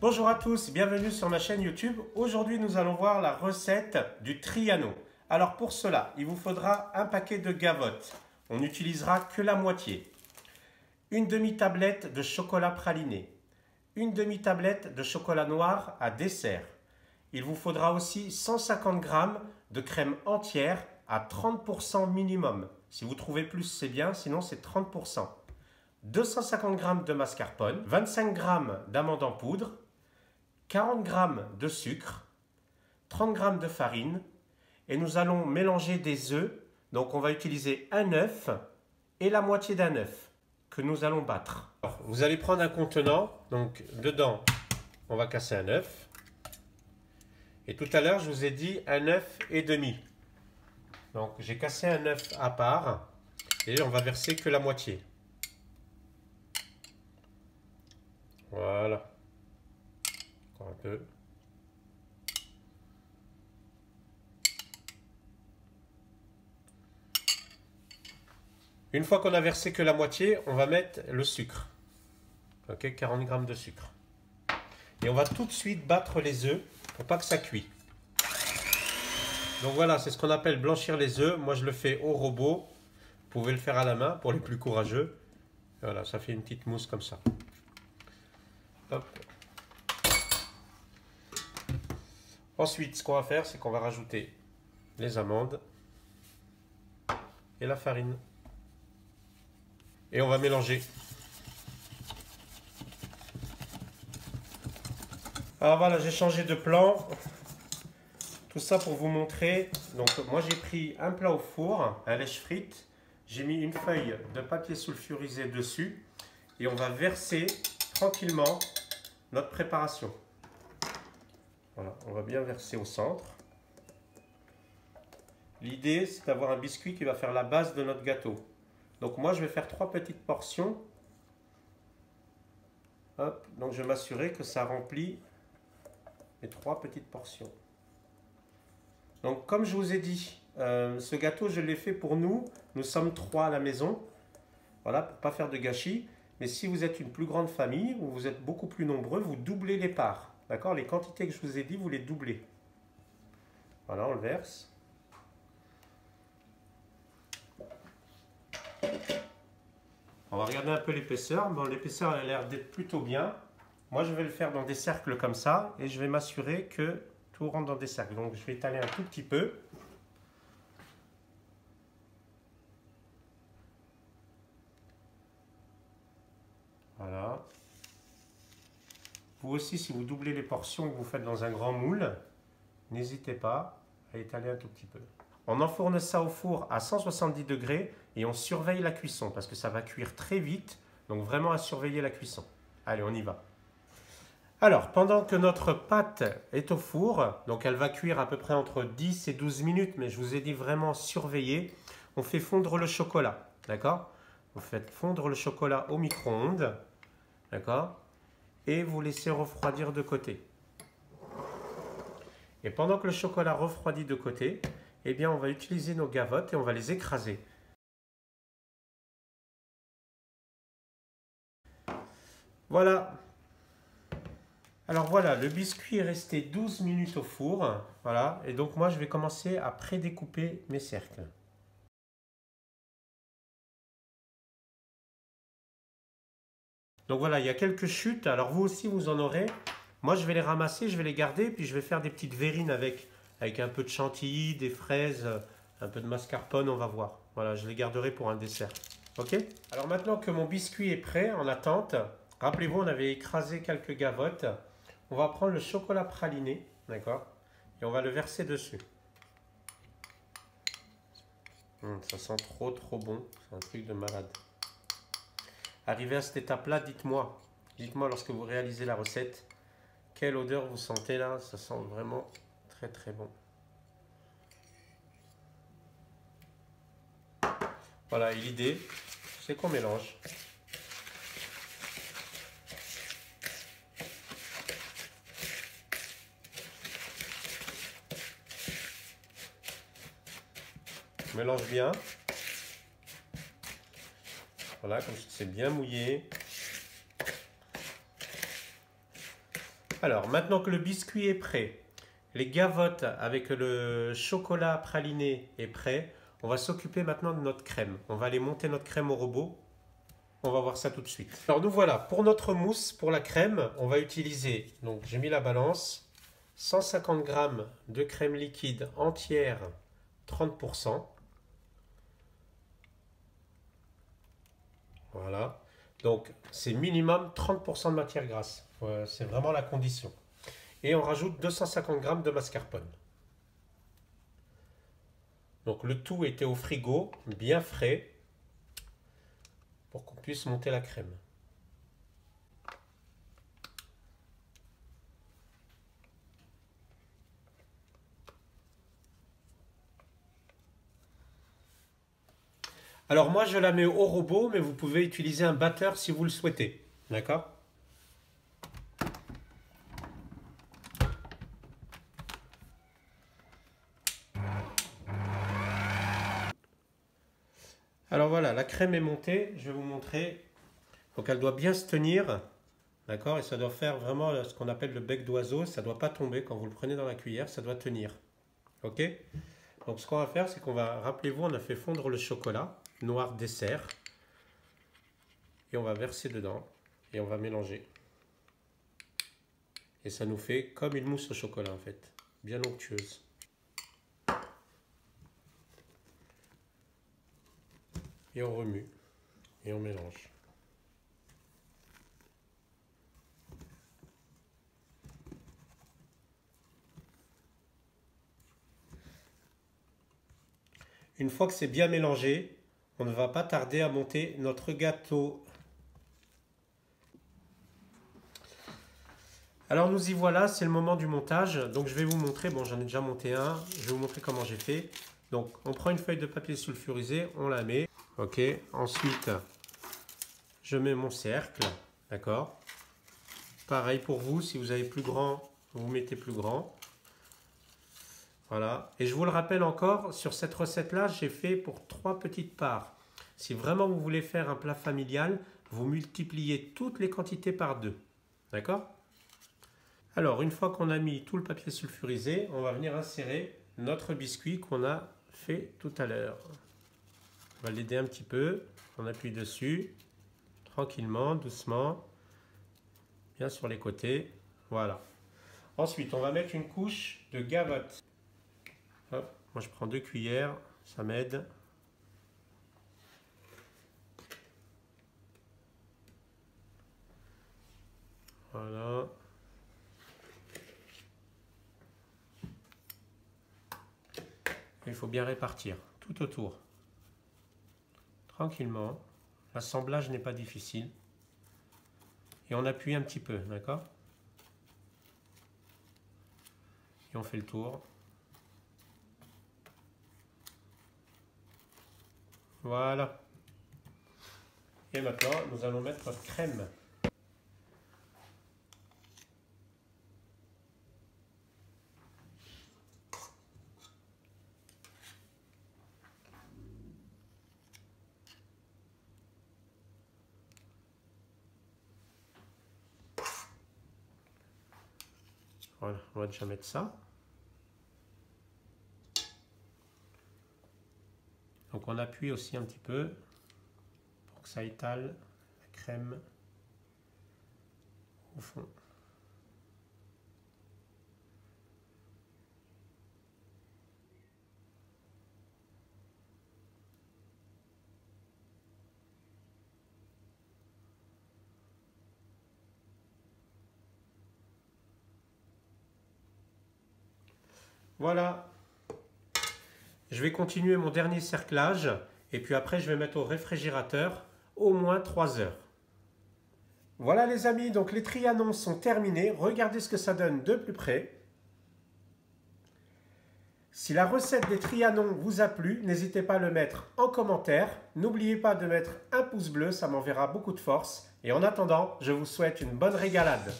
Bonjour à tous, bienvenue sur ma chaîne YouTube. Aujourd'hui, nous allons voir la recette du Triano. Alors pour cela, il vous faudra un paquet de gavottes. On n'utilisera que la moitié. Une demi-tablette de chocolat praliné. Une demi-tablette de chocolat noir à dessert. Il vous faudra aussi 150 g de crème entière à 30% minimum. Si vous trouvez plus, c'est bien, sinon c'est 30%. 250 g de mascarpone, 25 g d'amandes en poudre, 40 g de sucre, 30 g de farine et nous allons mélanger des œufs. Donc on va utiliser un œuf et la moitié d'un œuf que nous allons battre. Alors, vous allez prendre un contenant, donc dedans on va casser un œuf. Et tout à l'heure je vous ai dit un œuf et demi. Donc j'ai cassé un œuf à part et on va verser que la moitié. Voilà. Encore un peu. Une fois qu'on a versé que la moitié, on va mettre le sucre. Ok, 40 g de sucre. Et on va tout de suite battre les œufs pour pas que ça cuise. Donc voilà, c'est ce qu'on appelle blanchir les œufs. Moi, je le fais au robot. Vous pouvez le faire à la main pour les plus courageux. Voilà, ça fait une petite mousse comme ça. Hop. Ensuite, ce qu'on va faire, c'est qu'on va rajouter les amandes et la farine. Et on va mélanger. Alors voilà, j'ai changé de plan. Tout ça pour vous montrer. Donc moi j'ai pris un plat au four, un lèche-frites. J'ai mis une feuille de papier sulfurisé dessus. Et on va verser tranquillement notre préparation. Voilà, on va bien verser au centre. L'idée, c'est d'avoir un biscuit qui va faire la base de notre gâteau. Donc moi, je vais faire 3 petites portions. Hop, donc je vais m'assurer que ça remplit les 3 petites portions. Donc comme je vous ai dit, ce gâteau, je l'ai fait pour nous. Nous sommes 3 à la maison. Voilà, pour ne pas faire de gâchis. Mais si vous êtes une plus grande famille, ou vous êtes beaucoup plus nombreux, vous doublez les parts. D'accord? Les quantités que je vous ai dit, vous les doublez. Voilà, on le verse. On va regarder un peu l'épaisseur. Bon, l'épaisseur a l'air d'être plutôt bien. Moi, je vais le faire dans des cercles comme ça. Et je vais m'assurer que tout rentre dans des cercles. Donc, je vais étaler un tout petit peu. Voilà. Vous aussi, si vous doublez les portions que vous faites dans un grand moule, n'hésitez pas à étaler un tout petit peu. On enfourne ça au four à 170 degrés et on surveille la cuisson parce que ça va cuire très vite. Donc vraiment à surveiller la cuisson. Allez, on y va. Alors, pendant que notre pâte est au four, donc elle va cuire à peu près entre 10 et 12 minutes, mais je vous ai dit vraiment surveiller, on fait fondre le chocolat. D'accord? Vous faites fondre le chocolat au micro-ondes. D'accord? Et vous laissez refroidir de côté. Et pendant que le chocolat refroidit de côté, eh bien on va utiliser nos gavottes et on va les écraser. Voilà. Alors voilà, le biscuit est resté 12 minutes au four. Voilà. Et donc moi je vais commencer à prédécouper mes cercles. Donc voilà, il y a quelques chutes. Alors vous aussi vous en aurez. Moi je vais les ramasser, je vais les garder, puis je vais faire des petites verrines avec un peu de chantilly, des fraises, un peu de mascarpone, on va voir. Voilà, je les garderai pour un dessert. Ok? Alors maintenant que mon biscuit est prêt, en attente, rappelez-vous, on avait écrasé quelques gavottes. On va prendre le chocolat praliné, d'accord? Et on va le verser dessus. Ça sent trop bon, c'est un truc de malade. Arrivé à cette étape-là, dites-moi lorsque vous réalisez la recette, quelle odeur vous sentez là? Ça sent vraiment très bon. Voilà, et l'idée, c'est qu'on mélange. On mélange bien. Voilà, comme c'est bien mouillé. Alors, maintenant que le biscuit est prêt, les gavottes avec le chocolat praliné est prêt, on va s'occuper maintenant de notre crème. On va aller monter notre crème au robot. On va voir ça tout de suite. Alors nous voilà, pour notre mousse, pour la crème, on va utiliser, donc j'ai mis la balance, 150 g de crème liquide entière, 30%. Voilà, donc c'est minimum 30% de matière grasse. C'est vraiment la condition. Et on rajoute 250 g de mascarpone. Donc le tout était au frigo, bien frais, pour qu'on puisse monter la crème. Alors moi je la mets au robot, mais vous pouvez utiliser un batteur si vous le souhaitez. D'accord ? Alors voilà, la crème est montée, je vais vous montrer. Donc elle doit bien se tenir, d'accord? Et ça doit faire vraiment ce qu'on appelle le bec d'oiseau, ça ne doit pas tomber quand vous le prenez dans la cuillère, ça doit tenir. Ok? Donc ce qu'on va faire, c'est qu'on va, rappelez-vous, on a fait fondre le chocolat noir dessert. Et on va verser dedans et on va mélanger. Et ça nous fait comme une mousse au chocolat en fait, bien onctueuse. Et on remue et on mélange. Une fois que c'est bien mélangé, on ne va pas tarder à monter notre gâteau. Alors nous y voilà, c'est le moment du montage. Donc je vais vous montrer, bon j'en ai déjà monté un, je vais vous montrer comment j'ai fait. Donc on prend une feuille de papier sulfurisé, on la met. Ok, ensuite je mets mon cercle, d'accord. Pareil pour vous, si vous avez plus grand, vous mettez plus grand. Voilà, et je vous le rappelle encore, sur cette recette-là, j'ai fait pour 3 petites parts. Si vraiment vous voulez faire un plat familial, vous multipliez toutes les quantités par 2, d'accord? Alors, une fois qu'on a mis tout le papier sulfurisé, on va venir insérer notre biscuit qu'on a fait tout à l'heure. On va l'aider un petit peu, on appuie dessus, tranquillement, doucement, bien sur les côtés, voilà. Ensuite, on va mettre une couche de gavotte. Hop, moi je prends 2 cuillères, ça m'aide. Voilà. Il faut bien répartir tout autour. Tranquillement. L'assemblage n'est pas difficile. Et on appuie un petit peu, d'accord? Et on fait le tour. Voilà. Et maintenant, nous allons mettre notre crème. Voilà, on va déjà mettre ça. Donc on appuie aussi un petit peu pour que ça étale la crème au fond. Voilà. Je vais continuer mon dernier cerclage et puis après je vais mettre au réfrigérateur au moins 3 heures. Voilà les amis, donc les Trianons sont terminés. Regardez ce que ça donne de plus près. Si la recette des Trianons vous a plu, n'hésitez pas à le mettre en commentaire. N'oubliez pas de mettre un pouce bleu, ça m'enverra beaucoup de force. Et en attendant, je vous souhaite une bonne régalade.